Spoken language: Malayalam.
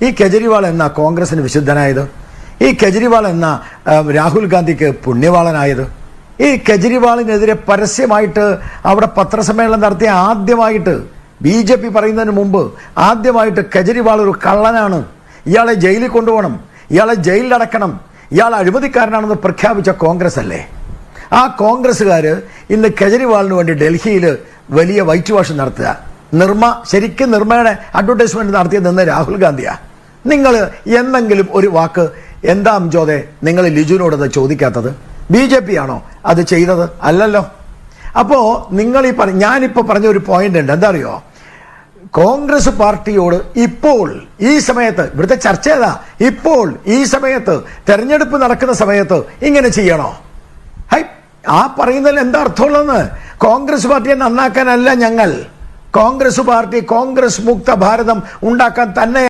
ഈ കെജ്രിവാൾ എന്ന കോൺഗ്രസിന് വിശുദ്ധനായത്? ഈ കെജ്രിവാൾ എന്ന രാഹുൽ ഗാന്ധിക്ക് പുണ്യവാളനായത്? ഈ കെജ്രിവാളിനെതിരെ പരസ്യമായിട്ട് അവിടെ പത്രസമ്മേളനം നടത്തിയ ആദ്യമായിട്ട് BJP പറയുന്നതിന് മുമ്പ് ആദ്യമായിട്ട് കെജ്രിവാൾ ഒരു കള്ളനാണ്, ഇയാളെ ജയിലിൽ കൊണ്ടുപോകണം, ഇയാളെ ജയിലിലടക്കണം, ഇയാൾ അഴിമതിക്കാരനാണെന്ന് പ്രഖ്യാപിച്ച കോൺഗ്രസ് അല്ലേ? ആ കോൺഗ്രസ്സുകാർ ഇന്ന് കെജ്രിവാളിന് വേണ്ടി ഡൽഹിയിൽ വലിയ വൈറ്റ് വാഷ് നടത്തുക. ശരിക്കും നിർമ്മയുടെ അഡ്വർടൈസ്മെന്റ് നടത്തിയത് നിന്ന് രാഹുൽ ഗാന്ധിയാ. നിങ്ങൾ എന്തെങ്കിലും ഒരു വാക്ക് എന്താ അംജോദെ നിങ്ങൾ ലിജുവിനോടത് ചോദിക്കാത്തത്? BJP ആണോ അത് ചെയ്തത്? അല്ലല്ലോ. അപ്പോ നിങ്ങൾ ഞാനിപ്പോ പറഞ്ഞ ഒരു പോയിന്റ് ഉണ്ട്, എന്താ അറിയോ? കോൺഗ്രസ് പാർട്ടിയോട് ഇപ്പോൾ ഈ സമയത്ത്, ഇവിടുത്തെ ചർച്ച ഏതാ, ഇപ്പോൾ ഈ സമയത്ത് തെരഞ്ഞെടുപ്പ് നടക്കുന്ന സമയത്ത് ഇങ്ങനെ ചെയ്യണോ? ആ പറയുന്നതിൽ എന്താ അർത്ഥമുള്ളതെന്ന്? കോൺഗ്രസ് പാർട്ടിയെ നന്നാക്കാനല്ല ഞങ്ങൾ, കോൺഗ്രസ് പാർട്ടി കോൺഗ്രസ് മുക്ത ഭാരതം ഉണ്ടാക്കാൻ തന്നെ